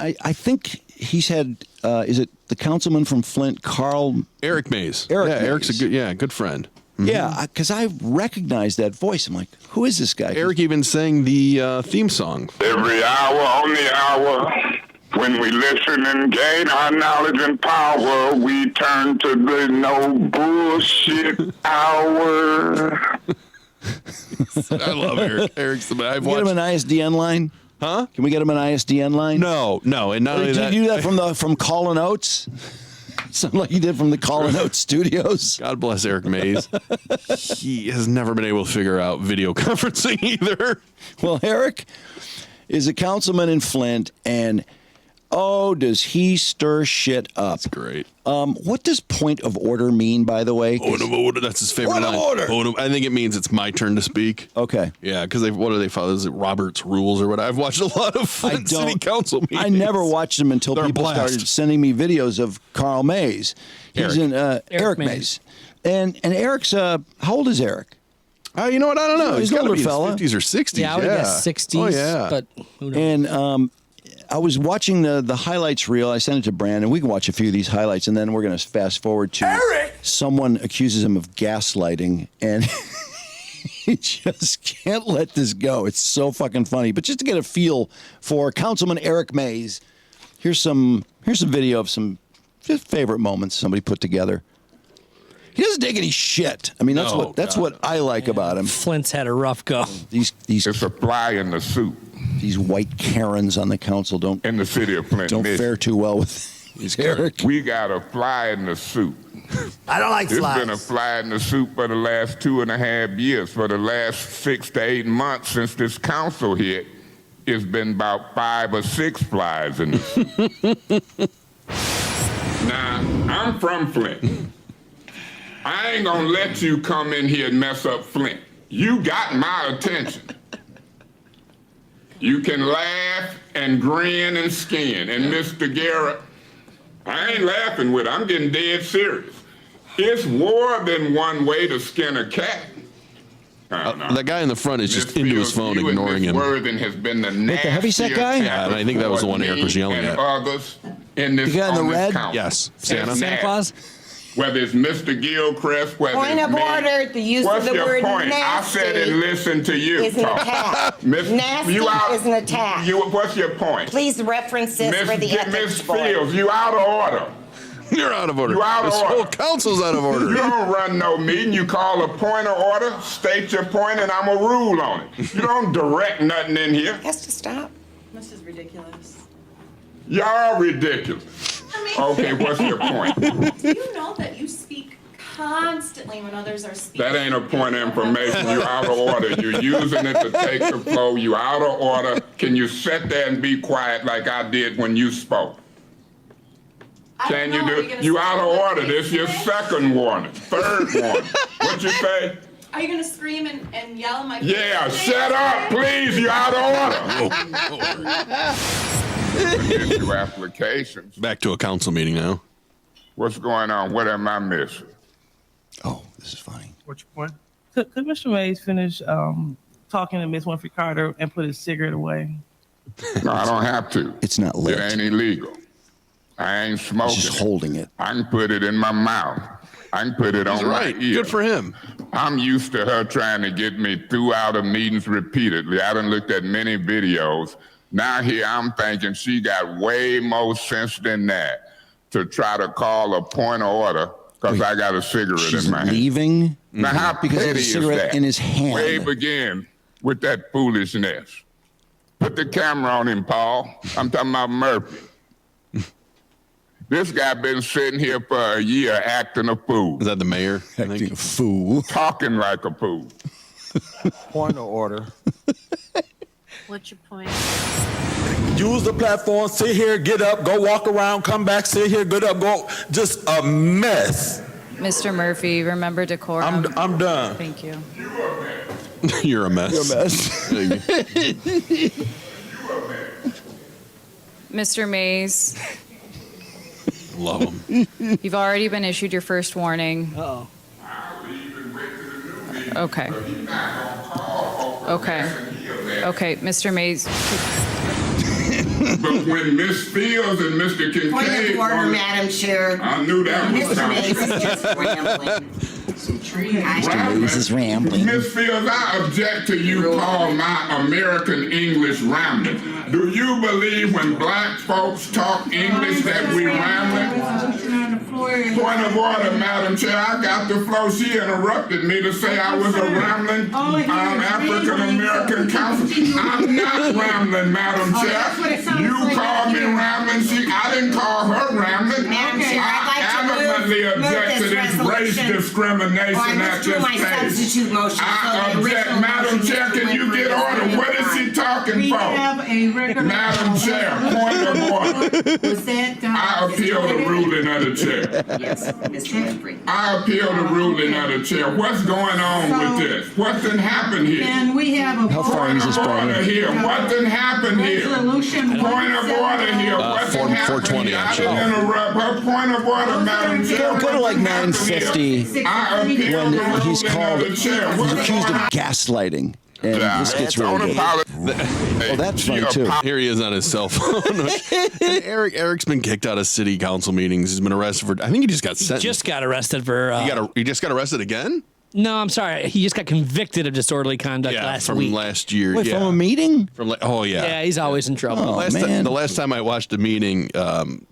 I think he's had, is it the councilman from Flint, Eric Mays. Mays. Eric's a good friend. Mm-hmm. Yeah, because I recognized that voice. I'm like, who is this guy? Eric even sang the theme song. Every hour on the hour, when we listen and gain our knowledge and power, we turn to the no bullshit hour. I love Eric. Eric's the best. Can we get him an ISDN line? Huh? Can we get him an ISDN line? No, and not only that. Did you do that from Call & Oates? Something like you did from the Call & Oates studios. God bless Eric Mays. He has never been able to figure out video conferencing either. Well, Eric is a councilman in Flint, and oh, does he stir shit up. That's great. What does point of order mean, by the way? Point of order, that's his favorite Point of order. I think it means it's my turn to speak. Okay. Yeah, because what do they follow? Is it Robert's Rules or what? I've watched a lot of Flint City Council meetings. I never watched them until people started sending me videos of Carl Mays. He's in Eric Mays. And Eric's, how old is Eric? You know what? I don't know. He's an older fella. 50s or 60s. Yeah, I would guess 60s. Oh, yeah. But who knows? And I was watching the highlights reel. I sent it to Brandon. We can watch a few of these highlights, and then we're going to fast forward to Eric! Someone accuses him of gaslighting, and he just can't let this go. It's so fucking funny. But just to get a feel for Councilman Eric Mays, here's some video of some just favorite moments somebody put together. He doesn't take any shit. I mean, that's what I like about him. Flint's had a rough go. These It's a fly in the soup these white Karens on the council don't in the city of Flint. don't fare too well with Eric. We got a fly in the soup. I don't like It's flies. been a fly in the soup for the last 2.5 years. For the last 6 to 8 months since this council hit, it's been about 5 or 6 flies in the soup. Now, I'm from Flint. I ain't gonna let you come in here and mess up Flint. You got my attention. You can laugh and grin and skin. And Mr. Garrett, I ain't laughing with it. I'm getting dead serious. It's more than one way to skin a cat. The guy in the front is just into his phone, ignoring him. Worthing has been the the heavyset guy? Yeah, and I think that was the one Eric was yelling at. Others in this, The guy in the red? Yes, Santa. Santa Claus? Whether it's Mr. Gilchrist, whether Point it's of me. order, the use What's of the your word point? nasty I said and listen to you. is an talk. attack. Miss- Nasty you out, is an attack. What's your point? Please reference this for the Miss ethics board. Fields, you out of order. You're out of order. You out of this order. whole council's out of order. You don't run no meeting. You call a point of order, state your point, and I'm a rule on it. You don't direct nothing in here. Has to stop. This is ridiculous. Y'all ridiculous. Okay, what's your point? Do you know that you speak constantly when others are speaking? That ain't a point of information. You out of order. You're using it to take the flow. You out of order. Can you sit there and be quiet like I did when you spoke? Can you do? You out of order. This your second warning, third warning. What you say? Are you gonna scream and yell in my face? Yeah, shut up, please. You out of order. Issue applications. Back to a council meeting now. What's going on? What am I missing? Oh, this is funny. What's your point? Could Mr. Mays finish talking to Miss Winfrey Carter and put his cigarette away? No, I don't have to. It's not lit. It ain't illegal. I ain't smoking. He's just holding it. I can put it in my mouth. I can put it on my ear. Good for him. I'm used to her trying to get me throughout the meetings repeatedly. I done looked at many videos. Now here I'm thinking she got way more sense than that to try to call a point of order because I got a cigarette in my hand. Leaving Now how because of petty a is cigarette that? in his hand. Way begin with that foolishness. Put the camera on him, Paul. I'm talking about Murphy. This guy been sitting here for a year acting a fool. Is that the mayor? Acting a fool. Talking like a fool. Point of order. What's your point? Use the platform, sit here, get up, go walk around, come back, sit here, get up, go. Just a mess. Mr. Murphy, remember decorum. I'm done. Thank you. You're a mess. You're a mess. Mr. Mays, Love him. you've already been issued your first warning. Uh-oh. Okay. Okay. Okay, Mr. Mays. But when Miss Fields and Mr. Point Kincaid, of order, Madam Chair. I knew that was Mr. Mays coming. is just rambling. Mays is rambling. Miss Fields, I object to you call my American English rambling. Do you believe when black folks talk English that we rambling? Point of order, Madam Chair. I got the floor. She interrupted me to say I was a rambling African American councilman. I'm not rambling, Madam Chair. You called me rambling. I didn't call her rambling. Madam Chair, I I'd like to adamantly move object to this this race resolution. discrimination at Withdraw my this case. substitute motion. So I the object, original Madam motion Chair. is Can you get order? What is she talking We for? have a regular. Madam Chair, point of order. Was that I appeal the ruling of the chair. Yes, Mr. Winfrey. I appeal the ruling of the chair. What's going on with this? What didn't happen here? And we have a. How far is this, Order Brian? here. What didn't happen here? Resolution. Point of order here. What didn't happen 420 here? I actually. didn't interrupt her. Point of order, Madam Chair. Go to What like didn't happen 9:50 here? I appeal the when he's ruling called, of the chair. he's What's accused going of on? gaslighting. And this gets really good. Well, that's funny, too. Here he is on his cell phone. And Eric's been kicked out of city council meetings. He's been arrested for. I think he just got sentenced. Just got arrested for. He just got arrested again. No, I'm sorry. He just got convicted of disorderly conduct last from week. last year. Wait, yeah, from a meeting? oh yeah. Yeah, he's always in trouble. Oh, The last time I watched the meeting, I don't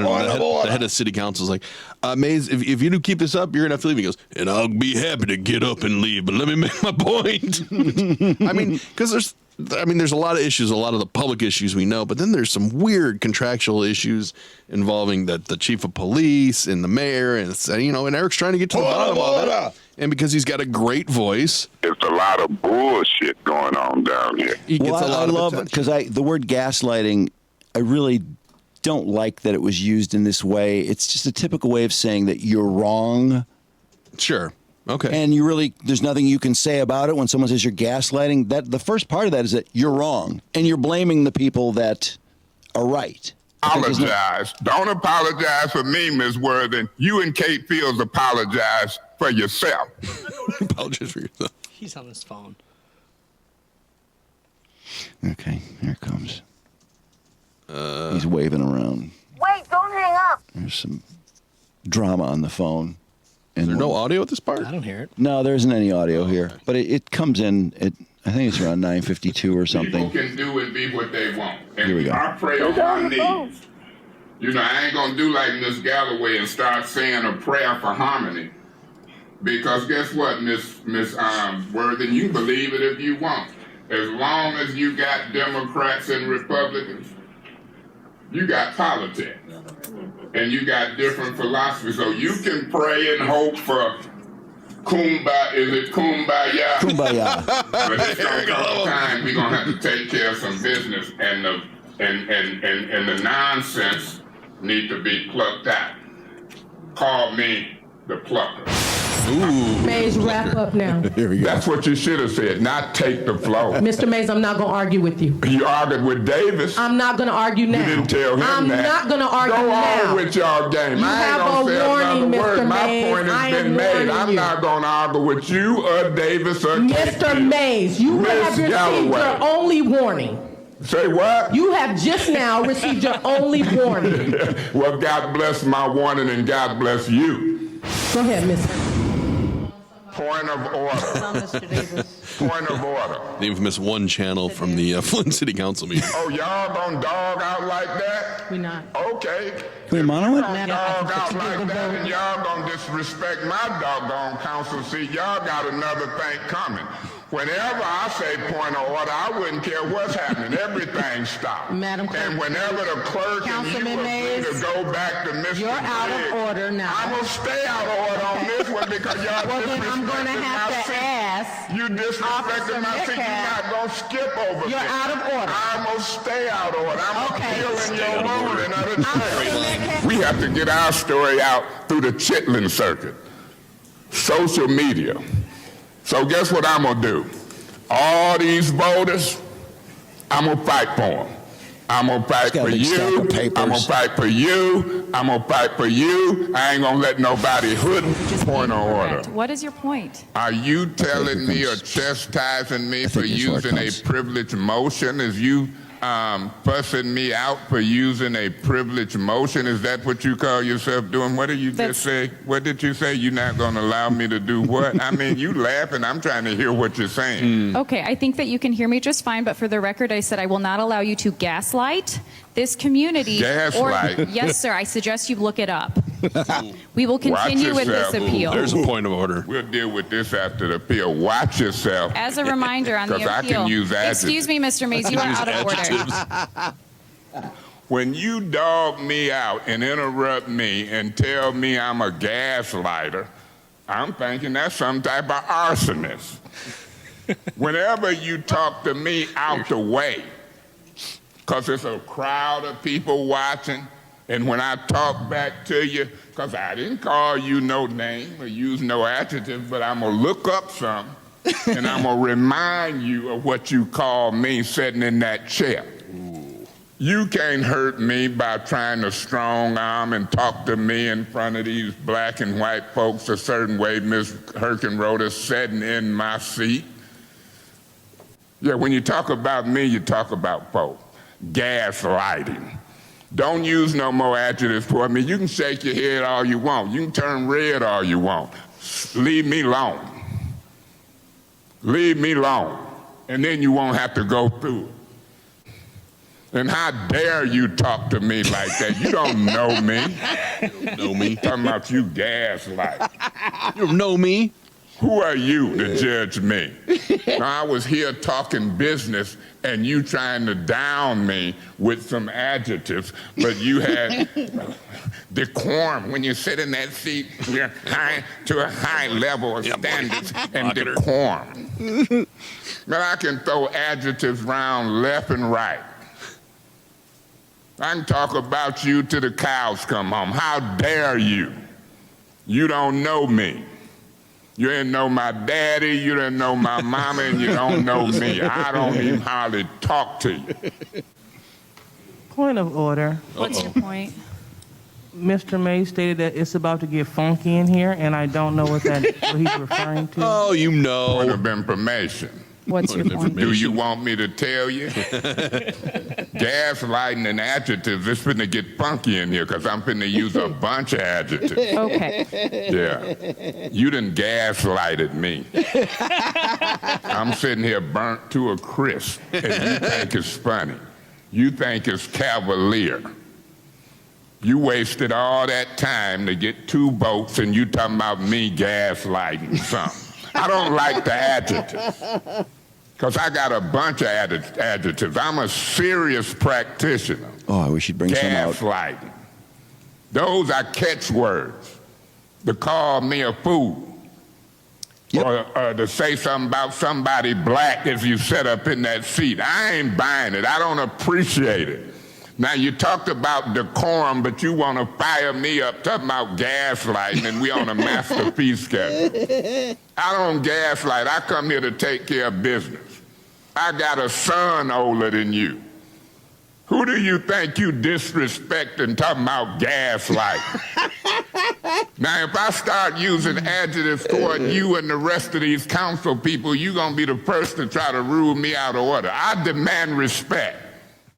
know, the head of city council was like, Mays, if you do keep this up, you're gonna have to leave. He goes, and I'll be happy to get up and leave, but let me make my point. I mean, because there's a lot of issues, a lot of the public issues we know, but then there's some weird contractual issues involving the chief of police and the mayor, and it's, and Eric's trying to get to the bottom of it. And because he's got a great voice, There's a lot of bullshit going on down here. he gets Well, a lot I of love attention. because the word gaslighting, I really don't like that it was used in this way. It's just a typical way of saying that you're wrong. Sure. Okay. And there's nothing you can say about it when someone says you're gaslighting. That the first part of that is that you're wrong and you're blaming the people that are right. Apologize. Don't apologize for me, Ms. Worthing. You and Kate Fields apologize for yourself. Apologize for yourself. He's on his phone. Okay, here it comes. He's waving around. Wait, don't hang up. There's some drama on the phone. And Is there no audio at this part? I don't hear it. No, there isn't any audio here, but it comes in. I think it's around 9:52 or something. People can do and be what they want. And Here we go. I pray on my knees. I ain't gonna do like Miss Galloway and start saying a prayer for harmony. Because guess what, Miss Worthing, you believe it if you want. As long as you got Democrats and Republicans, you got politics. And you got different philosophies. So you can pray and hope for kumbaya. Is it kumbaya? Kumbaya. But it's gonna come a time we're gonna have to take care of some business, and the nonsense need to be plucked out. Call me the plucker. Mays, wrap up now. Here we go. That's what you should have said, not take the flow. Mr. Mays, I'm not going to argue with you. You argued with Davis. I'm not going to argue now. You didn't tell him I'm that. not going to argue Go now. on with y'all game. You I ain't have gonna a say warning, another word. Mr. My Mays. point I has am been made. warning I'm you. not gonna argue with you or Davis or Mr. Kate. Mays, you Miss have received Galloway. your only warning. Say what? You have just now received your only warning. Well, God bless my warning and God bless you. Go ahead, Mr. Point of order. Point of order. The infamous one channel from the Flint City Council meeting. Oh, y'all gonna dog out like that? We not. Okay. Can we mono it? Y'all dog out like that and y'all gonna disrespect my doggone council seat. Y'all got another thing coming. Whenever I say point of order, I wouldn't care what's happening. Everything stops. Madam Clerk. And whenever the clerk and you Councilman agree to Mays, go back to Mr. you're out of Biggs, order now. I'm gonna stay out of order on this one because y'all Well, then I'm going to disrespected have my to seat. ask You disrespected my seat. You're Metcalf. not gonna skip over You're this. out of order. I'm gonna stay out of order. I'm Okay. appealing your ruling of the Mr. chair. Metcalf. We have to get our story out through the Chitlin circuit, social media. So guess what I'm gonna do? All these voters, I'm gonna fight for them. I'm gonna fight got a for big stack you. of papers. I'm gonna fight for you. I'm gonna fight for you. I ain't gonna let nobody hood point of order. Correct. What is your point? Are you telling me or comes- chastising me I for think that's where it using a comes. privileged motion? Is you fussing me out for using a privileged motion? Is that what you call yourself doing? What did you just say? What did you say? You're not going to allow me to do what? I mean, you laughing. I'm trying to hear what you're saying. Okay, I think that you can hear me just fine, but for the record, I said I will not allow you to gaslight this community. Gaslight? Yes, sir. I suggest you look it up. We will continue with this yourself. appeal. There's a point of order. We'll deal with this after the appeal. Watch yourself. As a reminder on the 'Cause I appeal. can use adjectives. Excuse me, Mr. Mays, you are out of order. When you dog me out and interrupt me and tell me I'm a gaslighter, I'm thinking that's some type of arsonist. Whenever you talk to me out the way, because there's a crowd of people watching, and when I talk back to you, because I didn't call you no name or use no adjective, but I'm going to look up some, and I'm going to remind you of what you called me sitting in that chair. You can't hurt me by trying to strong arm and talk to me in front of these black and white folks a certain way Ms. Herkenroder sitting in my seat. Yeah, when you talk about me, you talk about folks. Gaslighting. Don't use no more adjectives for me. You can shake your head all you want. You can turn red all you want. Leave me alone. Leave me alone. And then you won't have to go through it. And how dare you talk to me like that? You don't know me. You don't know me. Talking about you gaslight. You don't know me. Who are you to judge me? Now, I was here talking business and you trying to down me with some adjectives, but you had decorum. When you sit in that seat, you're high to a high level of standards and decorum. But I can throw adjectives around left and right. I can talk about you till the cows come home. How dare you? You don't know me. You didn't know my daddy, you didn't know my mama, and you don't know me. I don't even hardly talk to you. Point of order. What's your point? Mr. Mays stated that it's about to get funky in here, and I don't know what he's referring to. Oh, you Point know. of information. What's your point? Do you want me to tell you? Gaslighting and adjectives, it's finna get funky in here because I'm finna use a bunch of adjectives. Okay. Yeah. You done gaslighted me. I'm sitting here burnt to a crisp, and you think it's funny. You think it's cavalier. You wasted all that time to get 2 votes, and you talking about me gaslighting something. I don't like the adjectives, because I got a bunch of adjectives. I'm a serious practitioner. Oh, I wish you'd bring some out. Gaslighting. Those are catchwords. To call me a fool. Yep. Or to say something about somebody black if you sit up in that seat. I ain't buying it. I don't appreciate it. Now, you talked about decorum, but you want to fire me up talking about gaslighting, and we on a master fee schedule. I don't gaslight. I come here to take care of business. I got a son older than you. Who do you think you disrespecting talking about gaslighting? Now, if I start using adjectives toward you and the rest of these council people, you're going to be the first to try to rule me out of order. I demand respect.